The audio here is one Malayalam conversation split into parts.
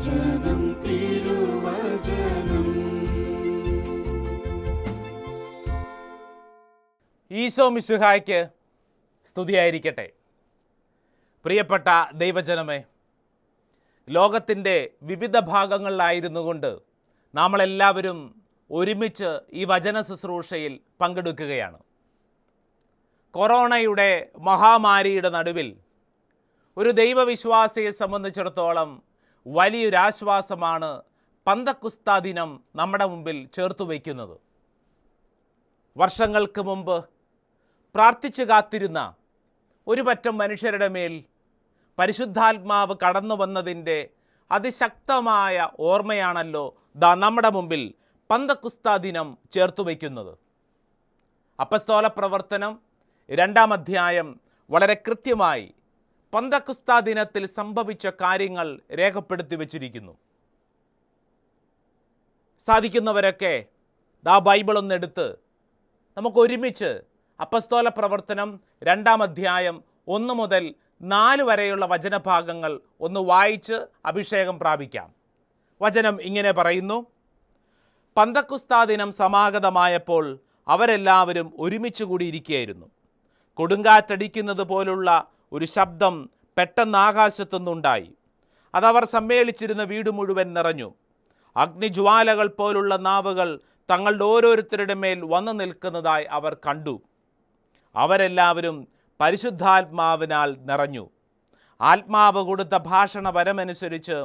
ഈശോ മിശിഹായ്ക്ക് സ്തുതിയായിരിക്കട്ടെ. പ്രിയപ്പെട്ട ദൈവജനമേ, ലോകത്തിൻ്റെ വിവിധ ഭാഗങ്ങളിലായിരുന്നു കൊണ്ട് നമ്മളെല്ലാവരും ഒരുമിച്ച് ഈ വചന ശുശ്രൂഷയിൽ പങ്കെടുക്കുകയാണ്. കൊറോണയുടെ മഹാമാരിയുടെ നടുവിൽ ഒരു ദൈവവിശ്വാസിയെ സംബന്ധിച്ചിടത്തോളം വലിയൊരാശ്വാസമാണ് പന്തക്കുസ്താ ദിനം നമ്മുടെ മുമ്പിൽ ചേർത്തു വയ്ക്കുന്നത്. വർഷങ്ങൾക്ക് മുമ്പ് പ്രാർത്ഥിച്ചു കാത്തിരുന്ന ഒരു പറ്റം മനുഷ്യരുടെ മേൽ പരിശുദ്ധാത്മാവ് കടന്നു വന്നതിൻ്റെ അതിശക്തമായ ഓർമ്മയാണല്ലോ നമ്മുടെ മുമ്പിൽ പന്തക്കുസ്താ ദിനം ചേർത്തു വയ്ക്കുന്നത്. അപ്പസ്തോല പ്രവർത്തനം 2-ാം അധ്യായം വളരെ കൃത്യമായി പന്തക്കുസ്താ ദിനത്തിൽ സംഭവിച്ച കാര്യങ്ങൾ രേഖപ്പെടുത്തി വച്ചിരിക്കുന്നു. സാധിക്കുന്നവരൊക്കെ ബൈബിൾ ഒന്നെടുത്ത് നമുക്ക് ഒരുമിച്ച് അപ്പസ്തോല പ്രവർത്തനം 2-ാം അധ്യായം 1 മുതൽ 4 വരെയുള്ള വചനഭാഗങ്ങൾ ഒന്ന് വായിച്ച് അഭിഷേകം പ്രാപിക്കാം. വചനം ഇങ്ങനെ പറയുന്നു: പന്തക്കുസ്താ ദിനം സമാഗതമായപ്പോൾ അവരെല്ലാവരും ഒരുമിച്ച് കൂടിയിരിക്കുകയായിരുന്നു. കൊടുങ്കാറ്റടിക്കുന്നത് പോലുള്ള ഒരു ശബ്ദം പെട്ടെന്ന് ആകാശത്തുനിന്നുണ്ടായി. അതവർ സമ്മേളിച്ചിരുന്ന വീട് മുഴുവൻ നിറഞ്ഞു. അഗ്നിജ്വാലകൾ പോലുള്ള നാവുകൾ തങ്ങളുടെ ഓരോരുത്തരുടെ മേൽ വന്നു നിൽക്കുന്നതായി അവർ കണ്ടു. അവരെല്ലാവരും പരിശുദ്ധാത്മാവിനാൽ നിറഞ്ഞു. ആത്മാവ് കൊടുത്ത ഭാഷണപരമനുസരിച്ച്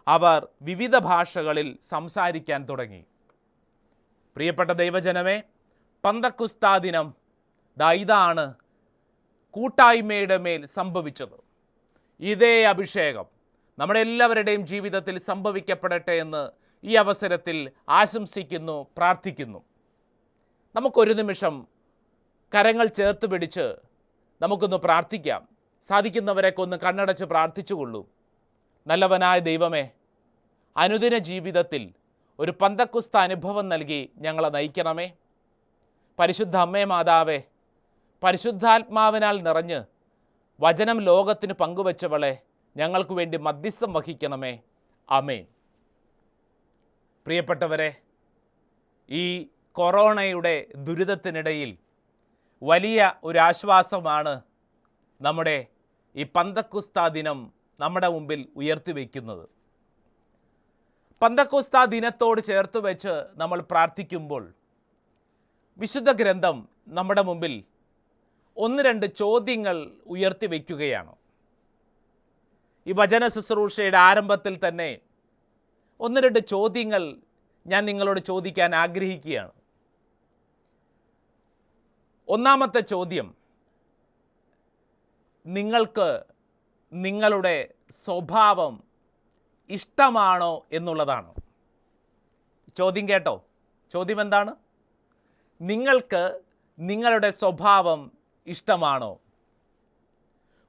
അവർ വിവിധ ഭാഷകളിൽ സംസാരിക്കാൻ തുടങ്ങി. പ്രിയപ്പെട്ട ദൈവജനമേ, പന്തക്കുസ്താ ദിനം ഇതാണ് കൂട്ടായ്മയുടെ മേൽ സംഭവിച്ചത്. ഇതേ അഭിഷേകം നമ്മുടെ എല്ലാവരുടെയും ജീവിതത്തിൽ സംഭവിക്കപ്പെടട്ടെ എന്ന് ഈ അവസരത്തിൽ ആശംസിക്കുന്നു, പ്രാർത്ഥിക്കുന്നു. നമുക്കൊരു നിമിഷം കരങ്ങൾ ചേർത്ത് പിടിച്ച് നമുക്കൊന്ന് പ്രാർത്ഥിക്കാം. സാധിക്കുന്നവരൊക്കെ ഒന്ന് കണ്ണടച്ച് പ്രാർത്ഥിച്ചുകൊള്ളൂ. നല്ലവനായ ദൈവമേ, അനുദിന ജീവിതത്തിൽ ഒരു പന്തക്കുസ്താ അനുഭവം നൽകി ഞങ്ങളെ നയിക്കണമേ. പരിശുദ്ധ അമ്മേ മാതാവേ, പരിശുദ്ധാത്മാവിനാൽ നിറഞ്ഞ് വചനം ലോകത്തിന് പങ്കുവച്ചവളെ, ഞങ്ങൾക്ക് വേണ്ടി മധ്യസ്ഥം വഹിക്കണമേ. ആമേൻ. പ്രിയപ്പെട്ടവരെ, ഈ കൊറോണയുടെ ദുരിതത്തിനിടയിൽ വലിയ ഒരാശ്വാസമാണ് നമ്മുടെ ഈ പന്തക്കുസ്താ ദിനം നമ്മുടെ മുമ്പിൽ ഉയർത്തിവെക്കുന്നത്. പന്തക്കുസ്താ ദിനത്തോട് ചേർത്ത് വെച്ച് നമ്മൾ പ്രാർത്ഥിക്കുമ്പോൾ വിശുദ്ധ ഗ്രന്ഥം നമ്മുടെ മുമ്പിൽ 1-2 ചോദ്യങ്ങൾ ഉയർത്തിവെക്കുകയാണ്. ഈ വചന ശുശ്രൂഷയുടെ ആരംഭത്തിൽ തന്നെ 1-2 ചോദ്യങ്ങൾ ഞാൻ നിങ്ങളോട് ചോദിക്കാൻ ആഗ്രഹിക്കുകയാണ്. ഒന്നാമത്തെ ചോദ്യം, നിങ്ങൾക്ക് നിങ്ങളുടെ സ്വഭാവം ഇഷ്ടമാണോ എന്നുള്ളതാണ്. ചോദ്യം കേട്ടോ? ചോദ്യം എന്താണ്? നിങ്ങൾക്ക് നിങ്ങളുടെ സ്വഭാവം ഇഷ്ടമാണോ?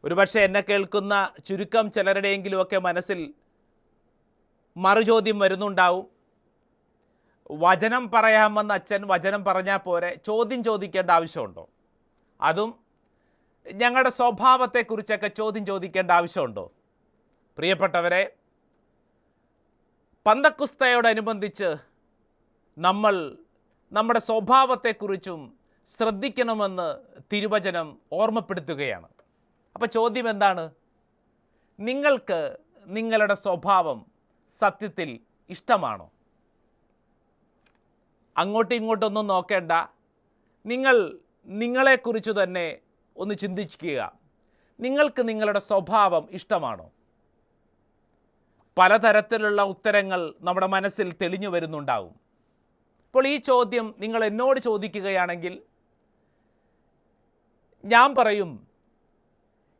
ഒരുപക്ഷെ എന്നെ കേൾക്കുന്ന ചുരുക്കം ചിലരുടെയെങ്കിലുമൊക്കെ മനസ്സിൽ മറുചോദ്യം വരുന്നുണ്ടാവും. വചനം പറയാമെന്ന് അച്ഛൻ വചനം പറഞ്ഞാൽ പോരെ, ചോദ്യം ചോദിക്കേണ്ട ആവശ്യമുണ്ടോ? അതും ഞങ്ങളുടെ സ്വഭാവത്തെക്കുറിച്ചൊക്കെ ചോദ്യം ചോദിക്കേണ്ട ആവശ്യമുണ്ടോ? പ്രിയപ്പെട്ടവരെ, പന്തക്കുസ്തയോടനുബന്ധിച്ച് നമ്മൾ നമ്മുടെ സ്വഭാവത്തെക്കുറിച്ചും ശ്രദ്ധിക്കണമെന്ന് തിരുവചനം ഓർമ്മപ്പെടുത്തുകയാണ്. അപ്പോൾ ചോദ്യം എന്താണ്? നിങ്ങൾക്ക് നിങ്ങളുടെ സ്വഭാവം സത്യത്തിൽ ഇഷ്ടമാണോ? അങ്ങോട്ടും ഇങ്ങോട്ടൊന്നും നോക്കേണ്ട, നിങ്ങളെക്കുറിച്ച് തന്നെ ഒന്ന് ചിന്തിക്കുക. നിങ്ങൾക്ക് നിങ്ങളുടെ സ്വഭാവം ഇഷ്ടമാണോ? പലതരത്തിലുള്ള ഉത്തരങ്ങൾ നമ്മുടെ മനസ്സിൽ തെളിഞ്ഞു വരുന്നുണ്ടാവും. അപ്പോൾ ഈ ചോദ്യം നിങ്ങൾ എന്നോട് ചോദിക്കുകയാണെങ്കിൽ ഞാൻ പറയും,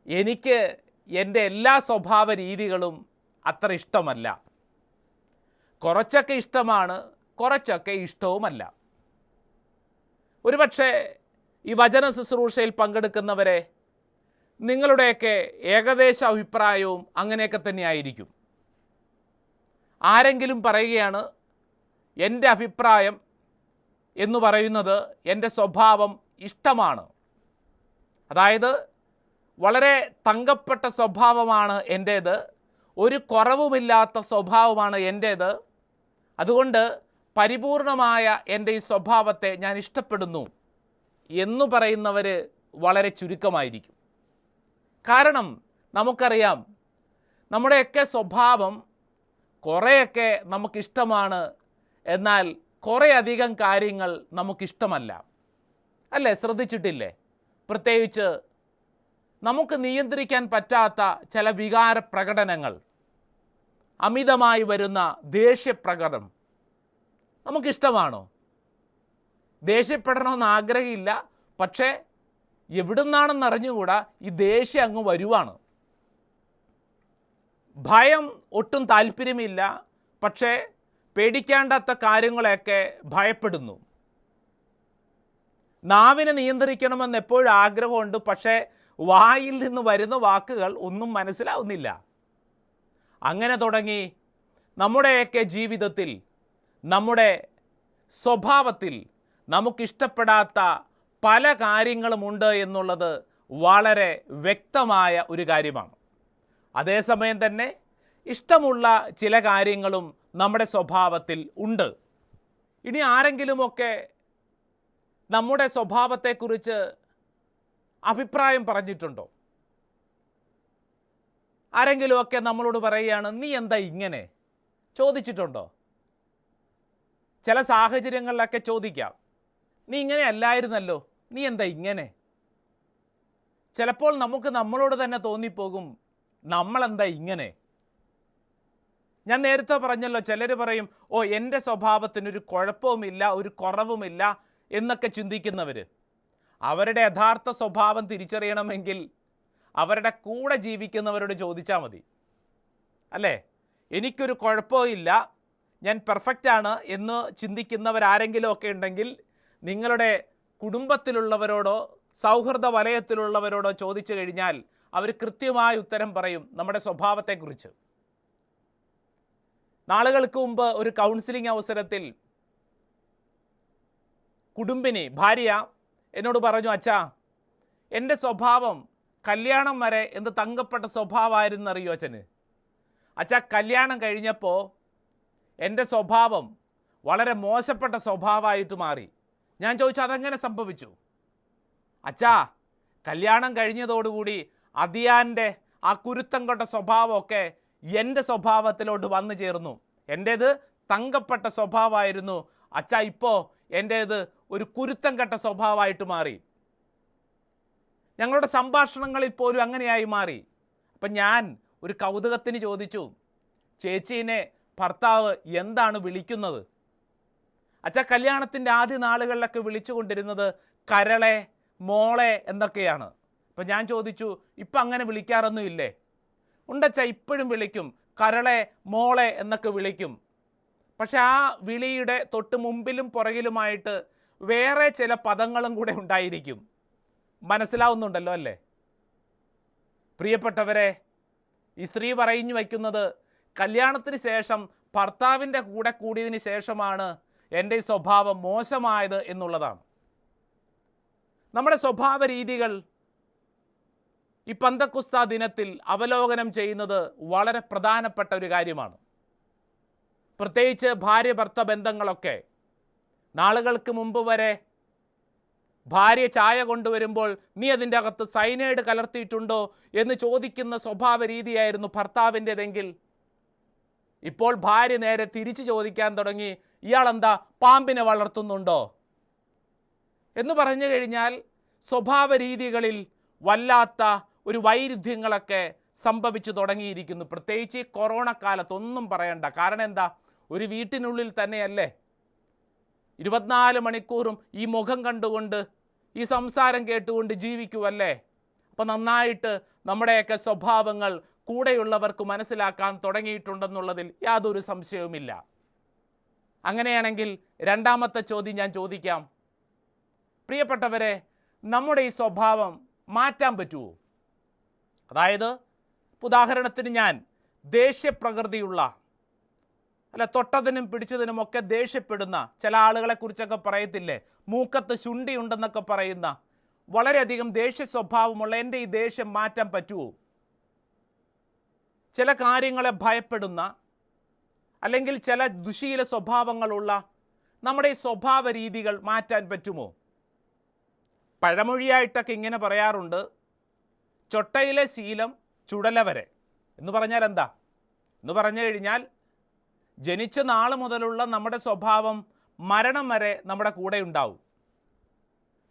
എനിക്ക് എൻ്റെ എല്ലാ സ്വഭാവ രീതികളും അത്ര ഇഷ്ടമല്ല. കുറച്ചൊക്കെ ഇഷ്ടമാണ്, കുറച്ചൊക്കെ ഇഷ്ടവുമല്ല. ഒരുപക്ഷെ ഈ വചന ശുശ്രൂഷയിൽ പങ്കെടുക്കുന്നവരെ നിങ്ങളുടെയൊക്കെ ഏകദേശ അഭിപ്രായവും അങ്ങനെയൊക്കെ തന്നെയായിരിക്കും. ആരെങ്കിലും പറയുകയാണ്, എൻ്റെ അഭിപ്രായം എന്ന് പറയുന്നത് എൻ്റെ സ്വഭാവം ഇഷ്ടമാണ്, അതായത് വളരെ തങ്കപ്പെട്ട സ്വഭാവമാണ് എൻ്റേത്, ഒരു കുറവുമില്ലാത്ത സ്വഭാവമാണ് എൻ്റേത്. അതുകൊണ്ട് പരിപൂർണമായ എൻ്റെ ഈ സ്വഭാവത്തെ ഞാൻ ഇഷ്ടപ്പെടുന്നു എന്നു പറയുന്നവർ വളരെ ചുരുക്കമായിരിക്കും. കാരണം നമുക്കറിയാം, നമ്മുടെയൊക്കെ സ്വഭാവം കുറേയൊക്കെ നമുക്കിഷ്ടമാണ്, എന്നാൽ കുറേയധികം കാര്യങ്ങൾ നമുക്കിഷ്ടമല്ല. അല്ലേ? ശ്രദ്ധിച്ചിട്ടില്ലേ? പ്രത്യേകിച്ച് നമുക്ക് നിയന്ത്രിക്കാൻ പറ്റാത്ത ചില വികാര പ്രകടനങ്ങൾ, അമിതമായി വരുന്ന ദേഷ്യപ്രകടനം നമുക്കിഷ്ടമാണോ? ദേഷ്യപ്പെടണമെന്ന് ആഗ്രഹമില്ല, പക്ഷേ എവിടുന്നാണെന്ന് അറിഞ്ഞുകൂടാ ഈ ദേഷ്യം അങ്ങ് വരുവാണ്. ഭയം ഒട്ടും താല്പര്യമില്ല, പക്ഷേ പേടിക്കേണ്ടാത്ത കാര്യങ്ങളെയൊക്കെ ഭയപ്പെടുന്നു. നാവിനെ നിയന്ത്രിക്കണമെന്ന് എപ്പോഴും ആഗ്രഹമുണ്ട്, പക്ഷേ വായിൽ നിന്ന് വരുന്ന വാക്കുകൾ ഒന്നും മനസ്സിലാവുന്നില്ല. അങ്ങനെ തുടങ്ങി നമ്മുടെയൊക്കെ ജീവിതത്തിൽ, നമ്മുടെ സ്വഭാവത്തിൽ നമുക്കിഷ്ടപ്പെടാത്ത പല കാര്യങ്ങളുമുണ്ട് എന്നുള്ളത് വളരെ വ്യക്തമായ ഒരു കാര്യമാണ്. അതേസമയം തന്നെ ഇഷ്ടമുള്ള ചില കാര്യങ്ങളും നമ്മുടെ സ്വഭാവത്തിൽ ഉണ്ട്. ഇനി ആരെങ്കിലുമൊക്കെ നമ്മുടെ സ്വഭാവത്തെക്കുറിച്ച് അഭിപ്രായം പറഞ്ഞിട്ടുണ്ടോ? ആരെങ്കിലുമൊക്കെ നമ്മളോട് പറയുകയാണ്, നീ എന്താ ഇങ്ങനെ, ചോദിച്ചിട്ടുണ്ടോ? ചില സാഹചര്യങ്ങളിലൊക്കെ ചോദിക്കാം, നീ ഇങ്ങനെ അല്ലായിരുന്നല്ലോ, നീ എന്താ ഇങ്ങനെ. ചിലപ്പോൾ നമുക്ക് നമ്മളോട് തന്നെ തോന്നിപ്പോകും, നമ്മളെന്താ ഇങ്ങനെ. ഞാൻ നേരത്തെ പറഞ്ഞല്ലോ, ചിലർ പറയും, ഓ എൻ്റെ സ്വഭാവത്തിനൊരു കുഴപ്പവുമില്ല, ഒരു കുറവുമില്ല എന്നൊക്കെ ചിന്തിക്കുന്നവർ. അവരുടെ യഥാർത്ഥ സ്വഭാവം തിരിച്ചറിയണമെങ്കിൽ അവരുടെ കൂടെ ജീവിക്കുന്നവരോട് ചോദിച്ചാൽ മതി. അല്ലേ? എനിക്കൊരു കുഴപ്പമില്ല, ഞാൻ പെർഫെക്റ്റാണ് എന്ന് ചിന്തിക്കുന്നവരാരെങ്കിലും ഒക്കെ ഉണ്ടെങ്കിൽ നിങ്ങളുടെ കുടുംബത്തിലുള്ളവരോടോ സൗഹൃദ വലയത്തിലുള്ളവരോടോ ചോദിച്ചു കഴിഞ്ഞാൽ അവർ കൃത്യമായ ഉത്തരം പറയും നമ്മുടെ സ്വഭാവത്തെക്കുറിച്ച്. നാളുകൾക്ക് മുമ്പ് ഒരു കൗൺസിലിംഗ് അവസരത്തിൽ കുടുംബിനി ഭാര്യ എന്നോട് പറഞ്ഞു, അച്ഛാ എൻ്റെ സ്വഭാവം കല്യാണം വരെ എന്ത് തങ്കപ്പെട്ട സ്വഭാവമായിരുന്നറിയോ അച്ഛന്. അച്ഛാ കല്യാണം കഴിഞ്ഞപ്പോൾ എൻ്റെ സ്വഭാവം വളരെ മോശപ്പെട്ട സ്വഭാവമായിട്ട് മാറി. ഞാൻ ചോദിച്ചു, അതെങ്ങനെ സംഭവിച്ചു? അച്ഛാ കല്യാണം കഴിഞ്ഞതോടുകൂടി അതിയാൻ്റെ ആ കുരുത്തം കൊണ്ട സ്വഭാവമൊക്കെ എൻ്റെ സ്വഭാവത്തിലോട്ട് വന്നു ചേർന്നു. എൻ്റേത് തങ്കപ്പെട്ട സ്വഭാവമായിരുന്നു അച്ഛാ, ഇപ്പോൾ എൻ്റേത് ഒരു കുരുത്തം കെട്ട സ്വഭാവമായിട്ട് മാറി. ഞങ്ങളുടെ സംഭാഷണങ്ങളിൽ പോലും അങ്ങനെയായി മാറി. അപ്പം ഞാൻ ഒരു കൗതുകത്തിന് ചോദിച്ചു, ചേച്ചീനെ ഭർത്താവ് എന്താണ് വിളിക്കുന്നത്? അച്ഛാ കല്യാണത്തിൻ്റെ ആദ്യ നാളുകളിലൊക്കെ വിളിച്ചു കൊണ്ടിരുന്നത് കരളെ, മോളെ എന്നൊക്കെയാണ്. അപ്പം ഞാൻ ചോദിച്ചു, ഇപ്പം അങ്ങനെ വിളിക്കാറൊന്നും ഇല്ലേ? ഉണ്ടച്ചാ, ഇപ്പോഴും വിളിക്കും, കരളെ, മോളെ എന്നൊക്കെ വിളിക്കും. പക്ഷെ ആ വിളിയുടെ തൊട്ട് മുമ്പിലും പുറകിലുമായിട്ട് വേറെ ചില പദങ്ങളും കൂടെ ഉണ്ടായിരിക്കും. മനസ്സിലാവുന്നുണ്ടല്ലോ അല്ലേ? പ്രിയപ്പെട്ടവരെ, ഈ സ്ത്രീ പറഞ്ഞു വയ്ക്കുന്നത് കല്യാണത്തിന് ശേഷം ഭർത്താവിൻ്റെ കൂടെ കൂടിയതിന് ശേഷമാണ് എൻ്റെ ഈ സ്വഭാവം മോശമായത് എന്നുള്ളതാണ്. നമ്മുടെ സ്വഭാവ രീതികൾ ഈ പന്തക്കുസ്ത ദിനത്തിൽ അവലോകനം ചെയ്യുന്നത് വളരെ പ്രധാനപ്പെട്ട ഒരു കാര്യമാണ്. പ്രത്യേകിച്ച് ഭാര്യ ഭർത്ത ബന്ധങ്ങളൊക്കെ. നാളുകൾക്ക് മുമ്പ് വരെ ഭാര്യ ചായ കൊണ്ടുവരുമ്പോൾ നീ അതിൻ്റെ അകത്ത് സൈനൈഡ് കലർത്തിയിട്ടുണ്ടോ എന്ന് ചോദിക്കുന്ന സ്വഭാവ രീതിയായിരുന്നു ഭർത്താവിൻ്റെതെങ്കിൽ ഇപ്പോൾ ഭാര്യ നേരെ തിരിച്ചു ചോദിക്കാൻ തുടങ്ങി, ഇയാളെന്താ പാമ്പിനെ വളർത്തുന്നുണ്ടോ എന്ന് പറഞ്ഞു കഴിഞ്ഞാൽ സ്വഭാവ രീതികളിൽ വല്ലാത്ത ഒരു വൈരുദ്ധ്യങ്ങളൊക്കെ സംഭവിച്ചു തുടങ്ങിയിരിക്കുന്നു. പ്രത്യേകിച്ച് ഈ കൊറോണ കാലത്തൊന്നും പറയണ്ട. കാരണം എന്താ, ഒരു വീട്ടിനുള്ളിൽ തന്നെയല്ലേ 24 മണിക്കൂറും ഈ മുഖം കണ്ടുകൊണ്ട് ഈ സംസാരം കേട്ടുകൊണ്ട് ജീവിക്കുമല്ലേ. അപ്പം നന്നായിട്ട് നമ്മുടെയൊക്കെ സ്വഭാവങ്ങൾ കൂടെയുള്ളവർക്ക് മനസ്സിലാക്കാൻ തുടങ്ങിയിട്ടുണ്ടെന്നുള്ളതിൽ യാതൊരു സംശയവുമില്ല. അങ്ങനെയാണെങ്കിൽ രണ്ടാമത്തെ ചോദ്യം ഞാൻ ചോദിക്കാം. പ്രിയപ്പെട്ടവരെ, നമ്മുടെ ഈ സ്വഭാവം മാറ്റാൻ പറ്റുമോ? അതായത് ഉദാഹരണത്തിന് ഞാൻ ദേഷ്യപ്രകൃതിയുള്ള, അല്ല തൊട്ടതിനും പിടിച്ചതിനുമൊക്കെ ദേഷ്യപ്പെടുന്ന ചില ആളുകളെ കുറിച്ചൊക്കെ പറയത്തില്ലേ, മൂക്കത്ത് ശുണ്ടിയുണ്ടെന്നൊക്കെ പറയുന്ന വളരെയധികം ദേഷ്യ സ്വഭാവമുള്ള എൻ്റെ ഈ ദേഷ്യം മാറ്റാൻ പറ്റുമോ? ചില കാര്യങ്ങളെ ഭയപ്പെടുന്ന, അല്ലെങ്കിൽ ചില ദുശീല സ്വഭാവങ്ങളുള്ള നമ്മുടെ ഈ സ്വഭാവ രീതികൾ മാറ്റാൻ പറ്റുമോ? പഴമൊഴിയായിട്ടൊക്കെ ഇങ്ങനെ പറയാറുണ്ട്, ചൊട്ടയിലെ ശീലം ചുടല വരെ. എന്ന് പറഞ്ഞാൽ എന്താ? എന്ന് പറഞ്ഞു കഴിഞ്ഞാൽ ജനിച്ച നാൾ മുതലുള്ള നമ്മുടെ സ്വഭാവം മരണം വരെ നമ്മുടെ കൂടെ ഉണ്ടാവും.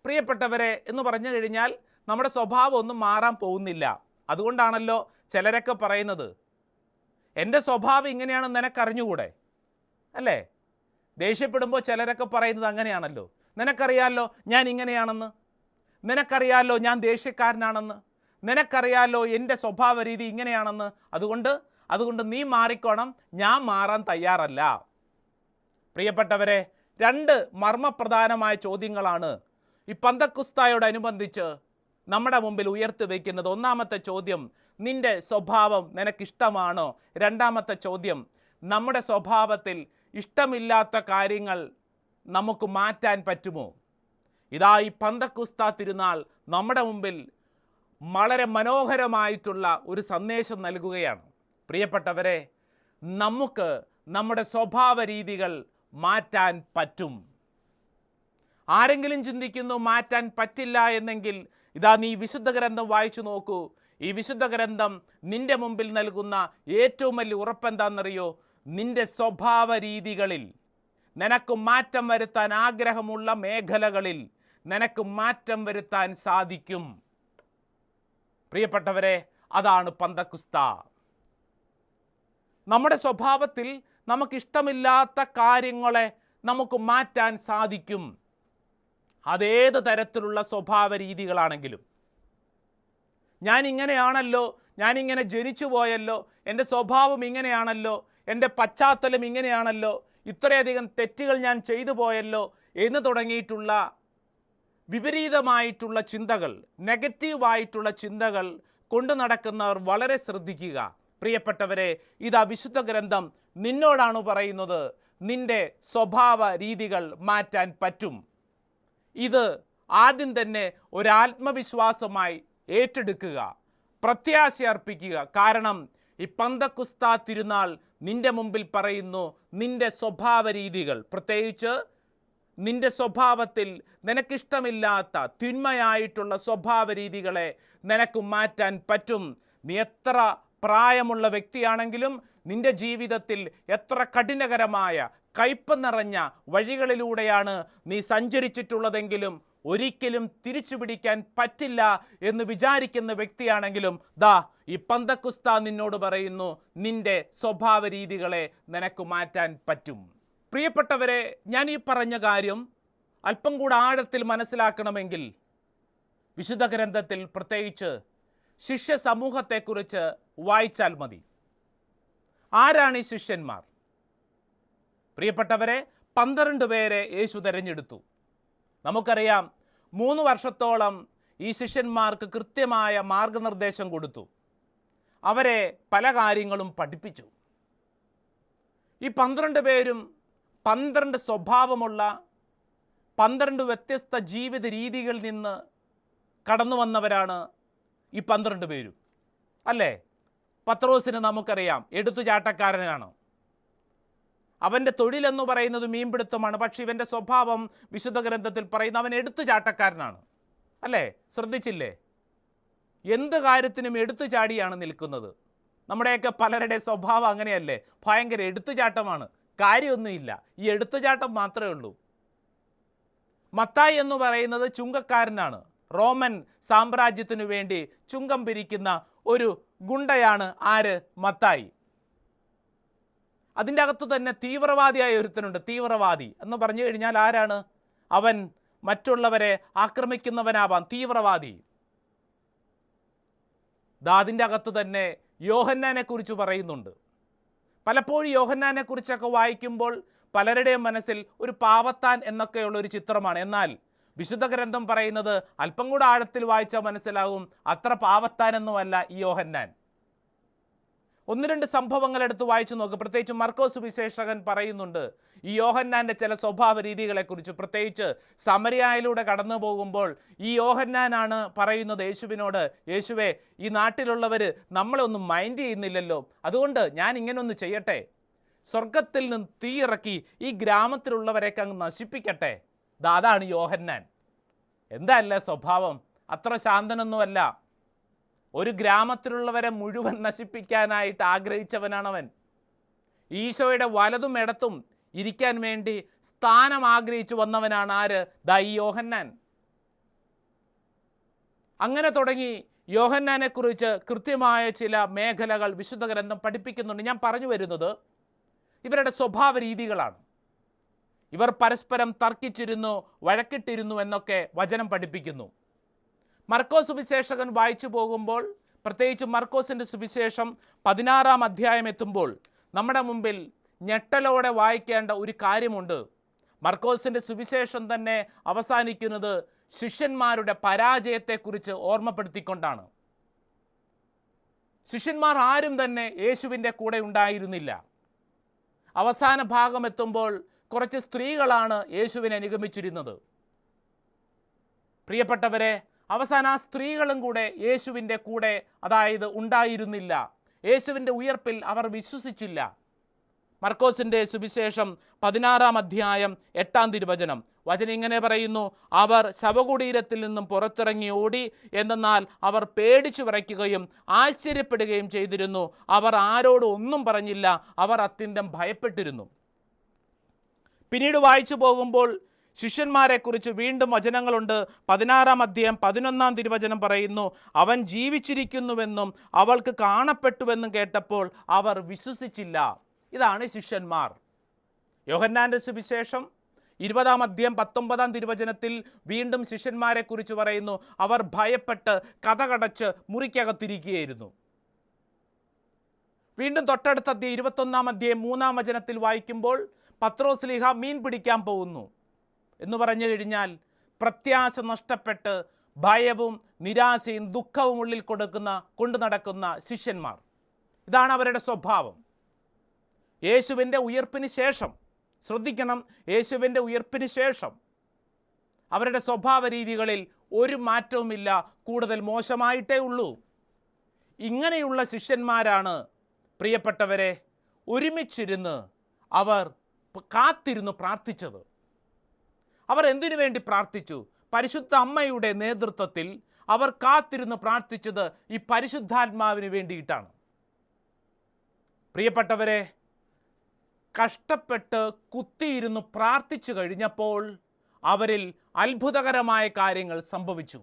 പ്രിയപ്പെട്ടവരെ, എന്ന് പറഞ്ഞു കഴിഞ്ഞാൽ നമ്മുടെ സ്വഭാവം ഒന്നും മാറാൻ പോകുന്നില്ല. അതുകൊണ്ടാണല്ലോ ചിലരൊക്കെ പറയുന്നത്, എൻ്റെ സ്വഭാവം ഇങ്ങനെയാണെന്ന് നിനക്കറിഞ്ഞുകൂടെ, അല്ലേ? ദേഷ്യപ്പെടുമ്പോൾ ചിലരൊക്കെ പറയുന്നത് അങ്ങനെയാണല്ലോ, നിനക്കറിയാമല്ലോ ഞാൻ ഇങ്ങനെയാണെന്ന്, നിനക്കറിയാമല്ലോ ഞാൻ ദേഷ്യക്കാരനാണെന്ന്, നിനക്കറിയാമല്ലോ എൻ്റെ സ്വഭാവ രീതി ഇങ്ങനെയാണെന്ന്, അതുകൊണ്ട് നീ മാറിക്കോണം, ഞാൻ മാറാൻ തയ്യാറല്ല. പ്രിയപ്പെട്ടവരെ, രണ്ട് മർമ്മപ്രധാനമായ ചോദ്യങ്ങളാണ് ഈ പന്തക്കുസ്തായോടനുബന്ധിച്ച് നമ്മുടെ മുമ്പിൽ ഉയർത്തി വയ്ക്കുന്നത്. ഒന്നാമത്തെ ചോദ്യം, നിന്റെ സ്വഭാവം നിനക്കിഷ്ടമാണോ? രണ്ടാമത്തെ ചോദ്യം, നമ്മുടെ സ്വഭാവത്തിൽ ഇഷ്ടമില്ലാത്ത കാര്യങ്ങൾ നമുക്ക് മാറ്റാൻ പറ്റുമോ? ഇതാ ഈ പന്തക്കുസ്ത തിരുനാൾ നമ്മുടെ മുമ്പിൽ വളരെ മനോഹരമായിട്ടുള്ള ഒരു സന്ദേശം നൽകുകയാണ്. പ്രിയപ്പെട്ടവരെ, നമുക്ക് നമ്മുടെ സ്വഭാവ രീതികൾ മാറ്റാൻ പറ്റും. ആരെങ്കിലും ചിന്തിക്കുന്നു മാറ്റാൻ പറ്റില്ല എന്നെങ്കിൽ, ഇതാ നീ വിശുദ്ധ ഗ്രന്ഥം വായിച്ചു നോക്കൂ. ഈ വിശുദ്ധ ഗ്രന്ഥം നിന്റെ മുമ്പിൽ നൽകുന്ന ഏറ്റവും വലിയ ഉറപ്പെന്താണെന്നറിയോ? നിന്റെ സ്വഭാവ രീതികളിൽ നിനക്ക് മാറ്റം വരുത്താൻ ആഗ്രഹമുള്ള മേഖലകളിൽ നിനക്ക് മാറ്റം വരുത്താൻ സാധിക്കും. പ്രിയപ്പെട്ടവരെ, അതാണ് പന്തക്കുസ്ത. നമ്മുടെ സ്വഭാവത്തിൽ നമുക്കിഷ്ടമില്ലാത്ത കാര്യങ്ങളെ നമുക്ക് മാറ്റാൻ സാധിക്കും. അതേത് തരത്തിലുള്ള സ്വഭാവ രീതികളാണെങ്കിലും. ഞാനിങ്ങനെയാണല്ലോ, ഞാനിങ്ങനെ ജനിച്ചു പോയല്ലോ, എൻ്റെ സ്വഭാവം ഇങ്ങനെയാണല്ലോ, എൻ്റെ പശ്ചാത്തലം ഇങ്ങനെയാണല്ലോ, ഇത്രയധികം തെറ്റുകൾ ഞാൻ ചെയ്തു പോയല്ലോ എന്ന് തുടങ്ങിയിട്ടുള്ള വിപരീതമായിട്ടുള്ള ചിന്തകൾ, നെഗറ്റീവായിട്ടുള്ള ചിന്തകൾ കൊണ്ടു നടക്കുന്നവർ വളരെ ശ്രദ്ധിക്കുക. പ്രിയപ്പെട്ടവരെ, ഇതാ വിശുദ്ധ ഗ്രന്ഥം നിന്നോടാണ് പറയുന്നത്, നിന്റെ സ്വഭാവ രീതികൾ മാറ്റാൻ പറ്റും. ഇത് ആദ്യം തന്നെ ഒരാത്മവിശ്വാസമായി ഏറ്റെടുക്കുക, പ്രത്യാശ അർപ്പിക്കുക. കാരണം ഈ പന്തക്കുസ്ത തിരുനാൾ നിന്റെ മുമ്പിൽ പറയുന്നു, നിന്റെ സ്വഭാവ രീതികൾ, പ്രത്യേകിച്ച് നിന്റെ സ്വഭാവത്തിൽ നിനക്കിഷ്ടമില്ലാത്ത തിന്മയായിട്ടുള്ള സ്വഭാവ രീതികളെ നിനക്ക് മാറ്റാൻ പറ്റും. നീ എത്ര പ്രായമുള്ള വ്യക്തിയാണെങ്കിലും, നിന്റെ ജീവിതത്തിൽ എത്ര കഠിനകരമായ കയ്പ് നിറഞ്ഞ വഴികളിലൂടെയാണ് നീ സഞ്ചരിച്ചിട്ടുള്ളതെങ്കിലും ഒരിക്കലും തിരിച്ചു പിടിക്കാൻ പറ്റില്ല എന്ന് വിചാരിക്കുന്ന വ്യക്തിയാണെങ്കിലും, ദാ ഈ പന്തക്കുസ്ത നിന്നോട് പറയുന്നു, നിന്റെ സ്വഭാവ രീതികളെ നിനക്ക് മാറ്റാൻ പറ്റും. പ്രിയപ്പെട്ടവരെ, ഞാൻ ഈ പറഞ്ഞ കാര്യം അല്പം കൂടെ ആഴത്തിൽ മനസ്സിലാക്കണമെങ്കിൽ വിശുദ്ധ ഗ്രന്ഥത്തിൽ പ്രത്യേകിച്ച് ശിഷ്യ സമൂഹത്തെക്കുറിച്ച് വായിച്ചാൽ മതി. ആരാണ് ഈ ശിഷ്യന്മാർ? പ്രിയപ്പെട്ടവരെ, 12 പേരെ യേശു തിരഞ്ഞെടുത്തു. നമുക്കറിയാം, 3 വർഷത്തോളം ഈ ശിഷ്യന്മാർക്ക് കൃത്യമായ മാർഗനിർദ്ദേശം കൊടുത്തു. അവരെ പല കാര്യങ്ങളും പഠിപ്പിച്ചു. ഈ 12 പേരും 12 സ്വഭാവമുള്ള 12 വ്യത്യസ്ത ജീവിത രീതികളിൽ നിന്ന് കടന്നു വന്നവരാണ് ഈ 12 പേരും, അല്ലേ? പത്രോസിന് നമുക്കറിയാം എടുത്തുചാട്ടക്കാരനാണ്. അവൻ്റെ തൊഴിലെന്ന് പറയുന്നത് മീൻപിടുത്തമാണ്. പക്ഷേ ഇവൻ്റെ സ്വഭാവം വിശുദ്ധ ഗ്രന്ഥത്തിൽ പറയുന്ന അവൻ എടുത്തുചാട്ടക്കാരനാണ്, അല്ലേ? ശ്രദ്ധിച്ചില്ലേ? എന്ത് കാര്യത്തിനും എടുത്തുചാടിയാണ് നിൽക്കുന്നത്. നമ്മുടെയൊക്കെ പലരുടെ സ്വഭാവം അങ്ങനെയല്ലേ? ഭയങ്കര എടുത്തുചാട്ടമാണ്, കാര്യമൊന്നുമില്ല, ഈ എടുത്തുചാട്ടം മാത്രമേ ഉള്ളൂ. മത്തായി എന്ന് പറയുന്നത് ചുങ്കക്കാരനാണ്. റോമൻ സാമ്രാജ്യത്തിനു വേണ്ടി ചുങ്കം പിരിക്കുന്ന ഒരു ഗുണ്ടയാണ് ആര്? മത്തായി. അതിൻ്റെ അകത്തു തന്നെ തീവ്രവാദിയായ ഒരുത്തനുണ്ട്. തീവ്രവാദി എന്ന് പറഞ്ഞു കഴിഞ്ഞാൽ ആരാണ്? അവൻ മറ്റുള്ളവരെ ആക്രമിക്കുന്നവനാവാം, തീവ്രവാദി. അതിൻ്റെ അകത്തു തന്നെ യോഹന്നാനെ കുറിച്ച് പറയുന്നുണ്ട്. പലപ്പോഴും യോഹന്നാനെ കുറിച്ചൊക്കെ വായിക്കുമ്പോൾ പലരുടെയും മനസ്സിൽ ഒരു പാവത്താൻ എന്നൊക്കെയുള്ള ഒരു ചിത്രമാണ്. എന്നാൽ വിശുദ്ധ ഗ്രന്ഥം പറയുന്നത് അല്പം കൂടെ ആഴത്തിൽ വായിച്ചാൽ മനസ്സിലാകും, അത്ര പാവത്താനൊന്നുമല്ല ഈ യോഹന്നാൻ. ഒന്ന് രണ്ട് സംഭവങ്ങൾ എടുത്ത് വായിച്ചു നോക്ക്. പ്രത്യേകിച്ച് മർക്കോസ് സുവിശേഷകൻ പറയുന്നുണ്ട് ഈ യോഹന്നാൻ്റെ ചില സ്വഭാവ രീതികളെക്കുറിച്ച്. പ്രത്യേകിച്ച് സമരിയായിലൂടെ കടന്നു പോകുമ്പോൾ ഈ യോഹന്നാനാണ് പറയുന്നത് യേശുവിനോട്, യേശുവേ, ഈ നാട്ടിലുള്ളവർ നമ്മളെ ഒന്നും മൈൻഡ് ചെയ്യുന്നില്ലല്ലോ, അതുകൊണ്ട് ഞാൻ ഇങ്ങനെ ഒന്ന് ചെയ്യട്ടെ, സ്വർഗത്തിൽ നിന്ന് തീ ഇറക്കി ഈ ഗ്രാമത്തിലുള്ളവരെയൊക്കെ അങ്ങ് നശിപ്പിക്കട്ടെ. അതാണ് യോഹന്നാൻ. എന്താ അല്ലേ സ്വഭാവം? അത്ര ശാന്തനൊന്നുമല്ല. ഒരു ഗ്രാമത്തിലുള്ളവരെ മുഴുവൻ നശിപ്പിക്കാനായിട്ട് ആഗ്രഹിച്ചവനാണവൻ. ഈശോയുടെ വലതും ഇടത്തും ഇരിക്കാൻ വേണ്ടി സ്ഥാനം ആഗ്രഹിച്ചു വന്നവനാണ് ആര്? ഈ യോഹന്നാൻ. അങ്ങനെ തുടങ്ങി യോഹന്നാനെക്കുറിച്ച് കൃത്യമായ ചില മേഖലകൾ വിശുദ്ധ ഗ്രന്ഥം പഠിപ്പിക്കുന്നുണ്ട്. ഞാൻ പറഞ്ഞു വരുന്നത് ഇവരുടെ സ്വഭാവ രീതികളാണ്. ഇവർ പരസ്പരം തർക്കിച്ചിരുന്നു, വഴക്കിട്ടിരുന്നു എന്നൊക്കെ വചനം പഠിപ്പിക്കുന്നു. മർക്കോസ് സുവിശേഷകൻ വായിച്ചു പോകുമ്പോൾ, പ്രത്യേകിച്ച് മർക്കോസിൻ്റെ സുവിശേഷം 16-ാം അധ്യായം എത്തുമ്പോൾ നമ്മുടെ മുമ്പിൽ ഞെട്ടലോടെ വായിക്കേണ്ട ഒരു കാര്യമുണ്ട്. മർക്കോസിൻ്റെ സുവിശേഷം തന്നെ അവസാനിക്കുന്നത് ശിഷ്യന്മാരുടെ പരാജയത്തെക്കുറിച്ച് ഓർമ്മപ്പെടുത്തിക്കൊണ്ടാണ്. ശിഷ്യന്മാർ ആരും തന്നെ യേശുവിൻ്റെ കൂടെ ഉണ്ടായിരുന്നില്ല. അവസാന ഭാഗം എത്തുമ്പോൾ കുറച്ച് സ്ത്രീകളാണ് യേശുവിനെ അനുഗമിച്ചിരുന്നത്. പ്രിയപ്പെട്ടവരെ, അവസാനം ആ സ്ത്രീകളും കൂടെ യേശുവിൻ്റെ കൂടെ ഉണ്ടായിരുന്നില്ല. യേശുവിൻ്റെ ഉയർപ്പിൽ അവർ വിശ്വസിച്ചില്ല. മർക്കോസിൻ്റെ സുവിശേഷം 16-ാം അധ്യായം 8-ാം തിരുവചനം വചനം ഇങ്ങനെ പറയുന്നു: അവർ ശവകുടീരത്തിൽ നിന്നും പുറത്തിറങ്ങി ഓടി, എന്തെന്നാൽ അവർ പേടിച്ചു വിറയ്ക്കുകയും ആശ്ചര്യപ്പെടുകയും ചെയ്തിരുന്നു. അവർ ആരോടും ഒന്നും പറഞ്ഞില്ല, അവർ അത്യന്തം ഭയപ്പെട്ടിരുന്നു. പിന്നീട് വായിച്ചു പോകുമ്പോൾ ശിഷ്യന്മാരെക്കുറിച്ച് വീണ്ടും വചനങ്ങളുണ്ട്. 16-ാം അധ്യായം 11-ാം തിരുവചനം പറയുന്നു: അവൻ ജീവിച്ചിരിക്കുന്നുവെന്നും അവൾക്ക് കാണപ്പെട്ടുവെന്നും കേട്ടപ്പോൾ അവർ വിശ്വസിച്ചില്ല. ഇതാണ് ശിഷ്യന്മാർ. യോഹന്നാൻ്റെ സുവിശേഷം 20-ാം അധ്യായം 19-ാം തിരുവചനത്തിൽ വീണ്ടും ശിഷ്യന്മാരെക്കുറിച്ച് പറയുന്നു: അവർ ഭയപ്പെട്ട് കതകടച്ച് മുറിക്കകത്തിരിക്കുകയായിരുന്നു. വീണ്ടും തൊട്ടടുത്ത അധ്യായം 21-ാം അധ്യായം 3-ാം വചനത്തിൽ വായിക്കുമ്പോൾ പത്രോസ് ശ്ലീഹ മീൻ പിടിക്കാൻ പോകുന്നു എന്ന് പറഞ്ഞു കഴിഞ്ഞാൽ പ്രത്യാശ നഷ്ടപ്പെട്ട് ഭയവും നിരാശയും ദുഃഖവും ഉള്ളിൽ കൊണ്ടു നടക്കുന്ന ശിഷ്യന്മാർ. ഇതാണ് അവരുടെ സ്വഭാവം. യേശുവിൻ്റെ ഉയർപ്പിന് ശേഷം, ശ്രദ്ധിക്കണം, യേശുവിൻ്റെ ഉയർപ്പിന് ശേഷം അവരുടെ സ്വഭാവ രീതികളിൽ ഒരു മാറ്റവുമില്ല, കൂടുതൽ മോശമായിട്ടേ ഉള്ളൂ. ഇങ്ങനെയുള്ള ശിഷ്യന്മാരാണ് പ്രിയപ്പെട്ടവരെ ഒരുമിച്ചിരുന്ന് അവർ കാത്തിരുന്ന് പ്രാർത്ഥിച്ചത്. അവർ എന്തിനു വേണ്ടി പ്രാർത്ഥിച്ചു? പരിശുദ്ധ അമ്മയുടെ നേതൃത്വത്തിൽ അവർ കാത്തിരുന്ന് പ്രാർത്ഥിച്ചത് ഈ പരിശുദ്ധാത്മാവിന് വേണ്ടിയിട്ടാണ്. പ്രിയപ്പെട്ടവരെ, കഷ്ടപ്പെട്ട് കുത്തിയിരുന്ന് പ്രാർത്ഥിച്ചു കഴിഞ്ഞപ്പോൾ അവരിൽ അത്ഭുതകരമായ കാര്യങ്ങൾ സംഭവിച്ചു.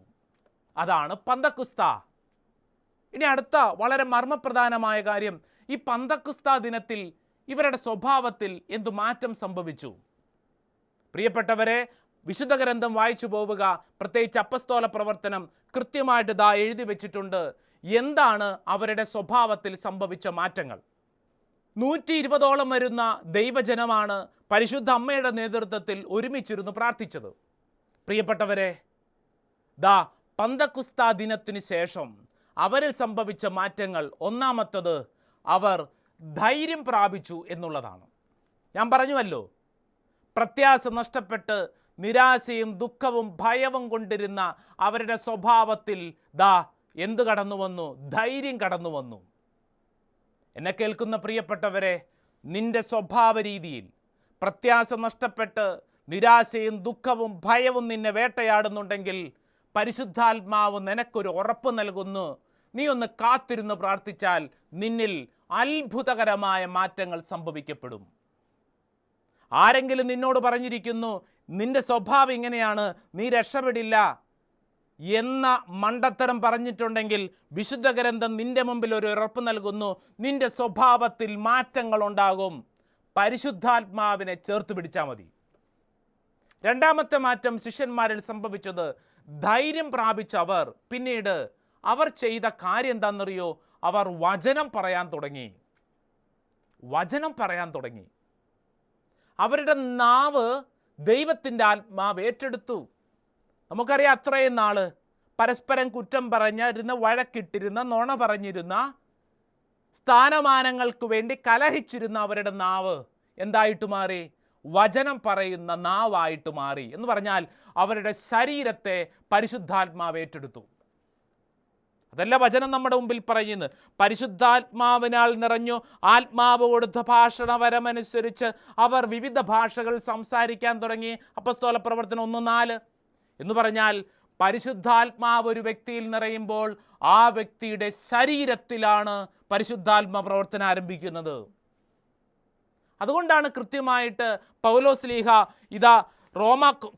അതാണ് പന്തക്കുസ്ത. ഇനി അടുത്ത വളരെ മർമ്മപ്രധാനമായ കാര്യം, ഈ പന്തക്കുസ്ത ദിനത്തിൽ ഇവരുടെ സ്വഭാവത്തിൽ എന്തു മാറ്റം സംഭവിച്ചു? പ്രിയപ്പെട്ടവരെ, വിശുദ്ധ ഗ്രന്ഥം വായിച്ചു പോവുക. പ്രത്യേകിച്ച് അപ്പസ്തോല പ്രവർത്തനം കൃത്യമായിട്ട് എഴുതി വെച്ചിട്ടുണ്ട് എന്താണ് അവരുടെ സ്വഭാവത്തിൽ സംഭവിച്ച മാറ്റങ്ങൾ. 120ഓളം വരുന്ന ദൈവജനമാണ് പരിശുദ്ധ അമ്മയുടെ നേതൃത്വത്തിൽ ഒരുമിച്ചിരുന്ന് പ്രാർത്ഥിച്ചത്. പ്രിയപ്പെട്ടവരെ, പന്തക്കുസ്ത ദിനത്തിന് ശേഷം അവരിൽ സംഭവിച്ച മാറ്റങ്ങൾ, ഒന്നാമത്തത് അവർ ധൈര്യം പ്രാപിച്ചു എന്നുള്ളതാണ്. ഞാൻ പറഞ്ഞുവല്ലോ, പ്രത്യാശ നഷ്ടപ്പെട്ട് നിരാശയും ദുഃഖവും ഭയവും കൊണ്ടിരുന്ന അവരുടെ സ്വഭാവത്തിൽ എന്ത് കടന്നു വന്നു? ധൈര്യം കടന്നു വന്നു. എന്നെ കേൾക്കുന്ന പ്രിയപ്പെട്ടവരെ, നിന്റെ സ്വഭാവ രീതിയിൽ പ്രത്യാശ നഷ്ടപ്പെട്ട് നിരാശയും ദുഃഖവും ഭയവും നിന്നെ വേട്ടയാടുന്നുണ്ടെങ്കിൽ പരിശുദ്ധാത്മാവ് നിനക്കൊരു ഉറപ്പ് നൽകുന്നു. നീ ഒന്ന് കാത്തിരുന്ന് പ്രാർത്ഥിച്ചാൽ നിന്നിൽ അത്ഭുതകരമായ മാറ്റങ്ങൾ സംഭവിക്കപ്പെടും. ആരെങ്കിലും നിന്നോട് പറഞ്ഞിരിക്കുന്നു നിന്റെ സ്വഭാവം ഇങ്ങനെയാണ്, നീ രക്ഷപ്പെടില്ല എന്ന മണ്ടത്തരം പറഞ്ഞിട്ടുണ്ടെങ്കിൽ വിശുദ്ധ ഗ്രന്ഥം നിന്റെ മുമ്പിൽ ഒരു ഉറപ്പ് നൽകുന്നു. നിന്റെ സ്വഭാവത്തിൽ മാറ്റങ്ങൾ ഉണ്ടാകും. പരിശുദ്ധാത്മാവിനെ ചേർത്ത് പിടിച്ചാൽ മതി. രണ്ടാമത്തെ മാറ്റം ശിഷ്യന്മാരിൽ സംഭവിച്ചത്, ധൈര്യം പ്രാപിച്ചവർ പിന്നീട് അവർ ചെയ്ത കാര്യം എന്താണെന്നറിയോ? അവർ വചനം പറയാൻ തുടങ്ങി. വചനം പറയാൻ തുടങ്ങി. അവരുടെ നാവ് ദൈവത്തിൻ്റെ ആത്മാവ് ഏറ്റെടുത്തു. നമുക്കറിയാം, അത്രയും നാള് പരസ്പരം കുറ്റം പറഞ്ഞിരുന്ന, വഴക്കിട്ടിരുന്ന, നുണ പറഞ്ഞിരുന്ന സ്ഥാനമാനങ്ങൾക്ക് വേണ്ടി കലഹിച്ചിരുന്ന അവരുടെ നാവ് എന്തായിട്ട് മാറി? വചനം പറയുന്ന നാവായിട്ട് മാറി. എന്ന് പറഞ്ഞാൽ അവരുടെ ശരീരത്തെ പരിശുദ്ധാത്മാവ് ഏറ്റെടുത്തു. അതല്ല വചനം നമ്മുടെ മുമ്പിൽ പറയുന്നത്. പരിശുദ്ധാത്മാവിനാൽ നിറഞ്ഞു ആത്മാവ് കൊടുത്ത ഭാഷണവരമനുസരിച്ച് അവർ വിവിധ ഭാഷകൾ സംസാരിക്കാൻ തുടങ്ങി. അപ്പോസ്തല പ്രവർത്തനം 1:4 എന്ന് പറഞ്ഞാൽ പരിശുദ്ധാത്മാവ് ഒരു വ്യക്തിയിൽ നിറയുമ്പോൾ ആ വ്യക്തിയുടെ ശരീരത്തിലാണ് പരിശുദ്ധാത്മ പ്രവർത്തനം ആരംഭിക്കുന്നത്. അതുകൊണ്ടാണ് കൃത്യമായിട്ട് പൗലോസ് ഇതാ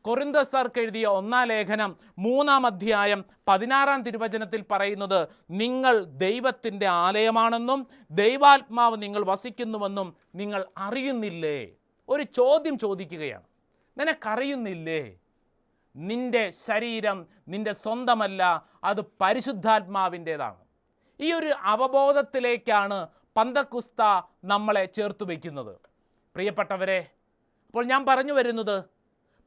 കൊരിന്ത്യർക്ക് എഴുതിയ 1-ാം ലേഖനം 3-ാം അധ്യായം 16-ാം തിരുവചനത്തിൽ പറയുന്നത്, നിങ്ങൾ ദൈവത്തിൻ്റെ ആലയമാണെന്നും ദൈവാത്മാവ് നിങ്ങൾ വസിക്കുന്നുവെന്നും നിങ്ങൾ അറിയുന്നില്ലേ? ഒരു ചോദ്യം ചോദിക്കുകയാണ്. നിനക്കറിയുന്നില്ലേ? നിന്റെ ശരീരം നിന്റെ സ്വന്തമല്ല, അത് പരിശുദ്ധാത്മാവിൻ്റേതാണ്. ഈ ഒരു അവബോധത്തിലേക്കാണ് പന്തക്കുസ്ത നമ്മളെ ചേർത്ത് വയ്ക്കുന്നത്. പ്രിയപ്പെട്ടവരെ, അപ്പോൾ ഞാൻ പറഞ്ഞു വരുന്നത്,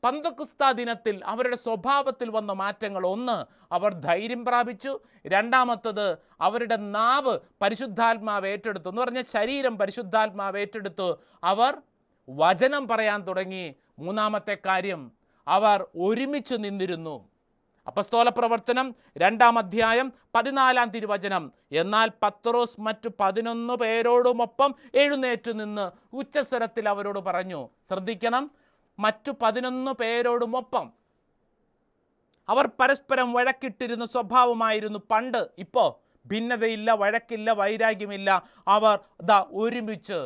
പന്തക്കുസ്ത ദിനത്തിൽ അവരുടെ സ്വഭാവത്തിൽ വന്ന മാറ്റങ്ങൾ: ഒന്ന്, അവർ ധൈര്യം പ്രാപിച്ചു. രണ്ടാമത്തത്, അവരുടെ നാവ് പരിശുദ്ധാത്മാവ് ഏറ്റെടുത്തു. എന്ന് പറഞ്ഞാൽ ശരീരം പരിശുദ്ധാത്മാവ് ഏറ്റെടുത്തു. അവർ വചനം പറയാൻ തുടങ്ങി. മൂന്നാമത്തെ കാര്യം, അവർ ഒരുമിച്ച് നിന്നിരുന്നു. അപ്പോസ്തല പ്രവർത്തനം 2-ാം അധ്യായം 14-ാം തിരുവചനം, എന്നാൽ പത്രോസ് മറ്റു 11 പേരോടുമൊപ്പം എഴുന്നേറ്റ് നിന്ന് ഉച്ചസ്വരത്തിൽ അവരോട് പറഞ്ഞു. ശ്രദ്ധിക്കണം, മറ്റു 11 പേരോടുമൊപ്പം. അവർ പരസ്പരം വഴക്കിട്ടിരുന്ന സ്വഭാവമായിരുന്നു പണ്ട്. ഇപ്പോൾ ഭിന്നതയില്ല, വഴക്കില്ല, വൈരാഗ്യമില്ല. അവർ ഒരുമിച്ച്,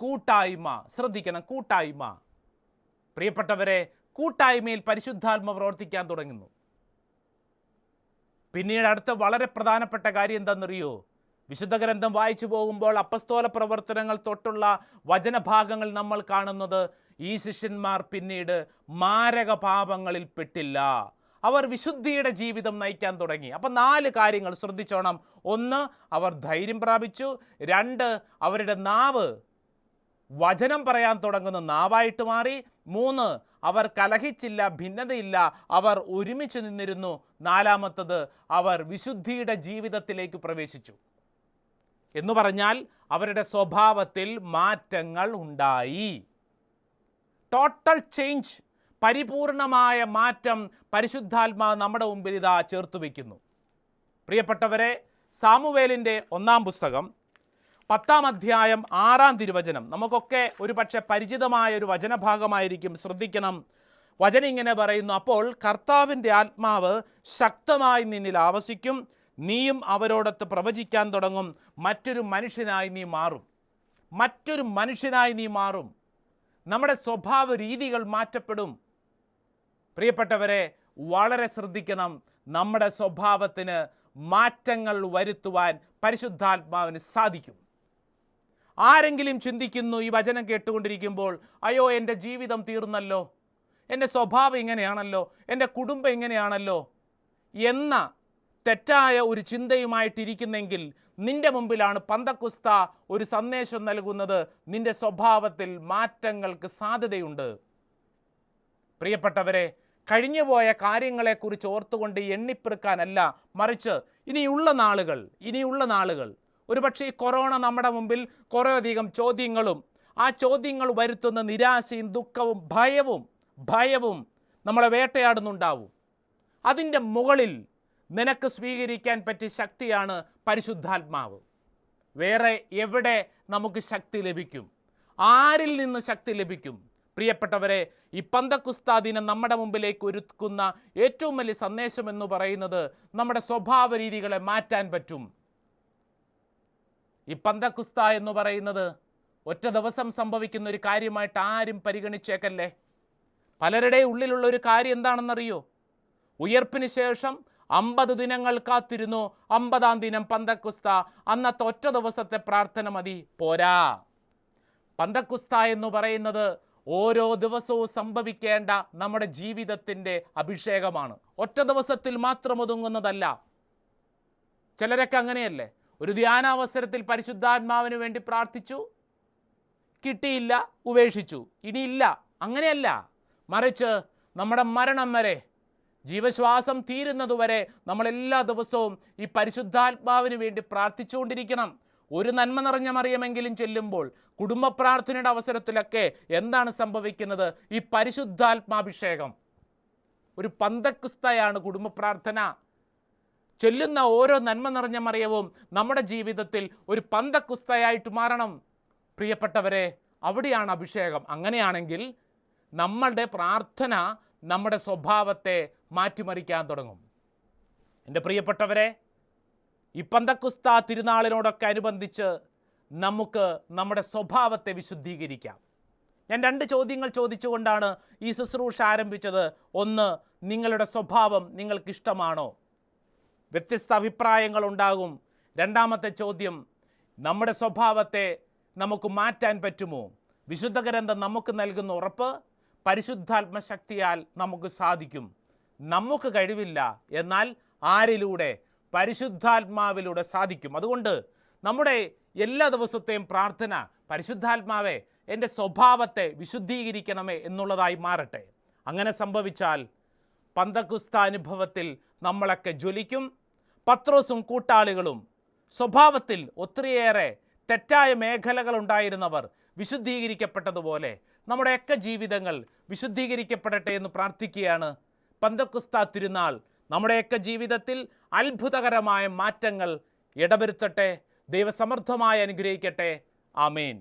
കൂട്ടായ്മ. ശ്രദ്ധിക്കണം, കൂട്ടായ്മ. പ്രിയപ്പെട്ടവരെ, കൂട്ടായ്മയിൽ പരിശുദ്ധാത്മ പ്രവർത്തിക്കാൻ തുടങ്ങുന്നു. പിന്നീട് അടുത്ത വളരെ പ്രധാനപ്പെട്ട കാര്യം എന്താണെന്നറിയോ? വിശുദ്ധ ഗ്രന്ഥം വായിച്ചു പോകുമ്പോൾ അപ്പസ്തോല പ്രവർത്തനങ്ങൾ തൊട്ടുള്ള വചനഭാഗങ്ങൾ നമ്മൾ കാണുന്നത്, ഈ ശിഷ്യന്മാർ പിന്നീട് മാരക പാപങ്ങളിൽ പെട്ടില്ല. അവർ വിശുദ്ധിയുടെ ജീവിതം നയിക്കാൻ തുടങ്ങി. അപ്പം 4 കാര്യങ്ങൾ ശ്രദ്ധിച്ചോണം. 1, അവർ ധൈര്യം പ്രാപിച്ചു. 2, അവരുടെ നാവ് വചനം പറയാൻ തുടങ്ങുന്ന നാവായിട്ട് മാറി. 3, അവർ കലഹിച്ചില്ല, ഭിന്നതയില്ല, അവർ ഒരുമിച്ച് നിന്നിരുന്നു. 4-മത്തത്, അവർ വിശുദ്ധിയുടെ ജീവിതത്തിലേക്ക് പ്രവേശിച്ചു. എന്ന് പറഞ്ഞാൽ അവരുടെ സ്വഭാവത്തിൽ മാറ്റങ്ങൾ ഉണ്ടായി. ടോട്ടൽ ചേഞ്ച്, പരിപൂർണമായ മാറ്റം പരിശുദ്ധാത്മാവ് നമ്മുടെ മുമ്പിൽ ഇതാ ചേർത്ത് വയ്ക്കുന്നു. പ്രിയപ്പെട്ടവരെ, സാമുവേലിൻ്റെ 1-ാം പുസ്തകം 10-ാം അധ്യായം 6-ാം തിരുവചനം നമുക്കൊക്കെ ഒരു പക്ഷേ പരിചിതമായ ഒരു വചനഭാഗമായിരിക്കും. ശ്രദ്ധിക്കണം, വചനം ഇങ്ങനെ പറയുന്നു, അപ്പോൾ കർത്താവിൻ്റെ ആത്മാവ് ശക്തമായി നിന്നിൽ ആവസിക്കും, നീയും അവരോടൊത്ത് പ്രവചിക്കാൻ തുടങ്ങും, മറ്റൊരു മനുഷ്യനായി നീ മാറും. മറ്റൊരു മനുഷ്യനായി നീ മാറും. നമ്മുടെ സ്വഭാവ രീതികൾ മാറ്റപ്പെടും. പ്രിയപ്പെട്ടവരെ, വളരെ ശ്രദ്ധിക്കണം, നമ്മുടെ സ്വഭാവത്തിന് മാറ്റങ്ങൾ വരുത്തുവാൻ പരിശുദ്ധാത്മാവിന് സാധിക്കും. ആരെങ്കിലും ചിന്തിക്കുന്നു ഈ വചനം കേട്ടുകൊണ്ടിരിക്കുമ്പോൾ, അയ്യോ എൻ്റെ ജീവിതം തീർന്നല്ലോ, എൻ്റെ സ്വഭാവം ഇങ്ങനെയാണല്ലോ, എൻ്റെ കുടുംബം ഇങ്ങനെയാണല്ലോ എന്ന തെറ്റായ ഒരു ചിന്തയുമായിട്ടിരിക്കുന്നെങ്കിൽ നിന്റെ മുമ്പിലാണ് പന്തക്കുസ്ത ഒരു സന്ദേശം നൽകുന്നത്. നിന്റെ സ്വഭാവത്തിൽ മാറ്റങ്ങൾക്ക് സാധ്യതയുണ്ട്. പ്രിയപ്പെട്ടവരെ, കഴിഞ്ഞുപോയ കാര്യങ്ങളെക്കുറിച്ച് ഓർത്തുകൊണ്ട് എണ്ണിപ്പെറുക്കാനല്ല, മറിച്ച് ഇനിയുള്ള നാളുകൾ ഒരുപക്ഷെ ഈ കൊറോണ നമ്മുടെ മുമ്പിൽ കുറേയധികം ചോദ്യങ്ങളും ആ ചോദ്യങ്ങൾ വരുത്തുന്ന നിരാശയും ദുഃഖവും ഭയവും നമ്മളെ വേട്ടയാടുന്നുണ്ടാവും. അതിൻ്റെ മുകളിൽ നിനക്ക് സ്വീകരിക്കാൻ പറ്റിയ ശക്തിയാണ് പരിശുദ്ധാത്മാവ്. വേറെ എവിടെ നമുക്ക് ശക്തി ലഭിക്കും? ആരിൽ നിന്ന് ശക്തി ലഭിക്കും? പ്രിയപ്പെട്ടവരെ, ഈ പന്തക്കുസ്ത ദിനം നമ്മുടെ മുമ്പിലേക്ക് ഒരുക്കുന്ന ഏറ്റവും വലിയ സന്ദേശം എന്ന് പറയുന്നത് നമ്മുടെ സ്വഭാവ രീതികളെ മാറ്റാൻ പറ്റും. ഈ പന്തക്കുസ്ത എന്ന് പറയുന്നത് ഒറ്റ ദിവസം സംഭവിക്കുന്ന ഒരു കാര്യമായിട്ട് ആരും പരിഗണിച്ചേക്കല്ലേ. പലരുടെ ഉള്ളിലുള്ള ഒരു കാര്യം എന്താണെന്നറിയോ? ഉയർപ്പിന് ശേഷം 50 ദിനങ്ങൾ കാത്തിരുന്നു, 50-ാം ദിനം പന്തക്കുസ്ത. അന്നത്തെ ഒറ്റ ദിവസത്തെ പ്രാർത്ഥന മതി, പോരാ. പന്തക്കുസ്ത എന്ന് പറയുന്നത് ഓരോ ദിവസവും സംഭവിക്കേണ്ട നമ്മുടെ ജീവിതത്തിൻ്റെ അഭിഷേകമാണ്. ഒറ്റ ദിവസത്തിൽ മാത്രം ഒതുങ്ങുന്നതല്ല. ചിലരൊക്കെ അങ്ങനെയല്ലേ, ഒരു ധ്യാനാവസരത്തിൽ പരിശുദ്ധാത്മാവിന് വേണ്ടി പ്രാർത്ഥിച്ചു, കിട്ടിയില്ല, ഉപേക്ഷിച്ചു, ഇനിയില്ല. അങ്ങനെയല്ല, മറിച്ച് നമ്മുടെ മരണം വരെ, ജീവശ്വാസം തീരുന്നതുവരെ നമ്മളെല്ലാ ദിവസവും ഈ പരിശുദ്ധാത്മാവിന് വേണ്ടി പ്രാർത്ഥിച്ചുകൊണ്ടിരിക്കണം. ഒരു നന്മ നിറഞ്ഞ മറിയമെങ്കിലും ചെല്ലുമ്പോൾ കുടുംബ പ്രാർത്ഥനയുടെ അവസരത്തിലൊക്കെ എന്താണ് സംഭവിക്കുന്നത്? ഈ പരിശുദ്ധാത്മാഭിഷേകം, ഒരു പന്തക്കുസ്തയാണ് കുടുംബ പ്രാർത്ഥന. ചെല്ലുന്ന ഓരോ നന്മ നിറഞ്ഞ മറിയവും നമ്മുടെ ജീവിതത്തിൽ ഒരു പന്തക്കുസ്തയായിട്ട് മാറണം. പ്രിയപ്പെട്ടവരെ, അവിടെയാണ് അഭിഷേകം. അങ്ങനെയാണെങ്കിൽ നമ്മളുടെ പ്രാർത്ഥന നമ്മുടെ സ്വഭാവത്തെ മാറ്റിമറിക്കാൻ തുടങ്ങും. എൻ്റെ പ്രിയപ്പെട്ടവരെ, ഈ പന്തക്കുസ്ത തിരുനാളിനോടൊക്കെ അനുബന്ധിച്ച് നമുക്ക് നമ്മുടെ സ്വഭാവത്തെ വിശുദ്ധീകരിക്കാം. ഞാൻ 2 ചോദ്യങ്ങൾ ചോദിച്ചുകൊണ്ടാണ് ഈ ശുശ്രൂഷ ആരംഭിച്ചത്. ഒന്ന്, നിങ്ങളുടെ സ്വഭാവം നിങ്ങൾക്കിഷ്ടമാണോ? വ്യത്യസ്ത അഭിപ്രായങ്ങൾ ഉണ്ടാകും. രണ്ടാമത്തെ ചോദ്യം, നമ്മുടെ സ്വഭാവത്തെ നമുക്ക് മാറ്റാൻ പറ്റുമോ? വിശുദ്ധ ഗ്രന്ഥം നമുക്ക് നൽകുന്ന ഉറപ്പ്, പരിശുദ്ധാത്മശക്തിയാൽ നമുക്ക് സാധിക്കും. നമുക്ക് കഴിവില്ല, എന്നാൽ ആരിലൂടെ? പരിശുദ്ധാത്മാവിലൂടെ സാധിക്കും. അതുകൊണ്ട് നമ്മുടെ എല്ലാ ദിവസത്തെയും പ്രാർത്ഥന, പരിശുദ്ധാത്മാവേ എൻ്റെ സ്വഭാവത്തെ വിശുദ്ധീകരിക്കണമേ എന്നുള്ളതായി മാറട്ടെ. അങ്ങനെ സംഭവിച്ചാൽ പന്തക്കുസ്ത അനുഭവത്തിൽ നമ്മളൊക്കെ ജ്വലിക്കും. പത്രോസും കൂട്ടാളികളും സ്വഭാവത്തിൽ ഒത്തിരിയേറെ തെറ്റായ മേഖലകളുണ്ടായിരുന്നവർ വിശുദ്ധീകരിക്കപ്പെട്ടതുപോലെ നമ്മുടെയൊക്കെ ജീവിതങ്ങൾ വിശുദ്ധീകരിക്കപ്പെടട്ടെ എന്ന് പ്രാർത്ഥിക്കുകയാണ്. പന്തക്കുസ്ത തിരുനാൾ നമ്മുടെയൊക്കെ ജീവിതത്തിൽ അത്ഭുതകരമായ മാറ്റങ്ങൾ ഇടവരുത്തട്ടെ. ദൈവസമൃദ്ധമായി അനുഗ്രഹിക്കട്ടെ. ആമേൻ.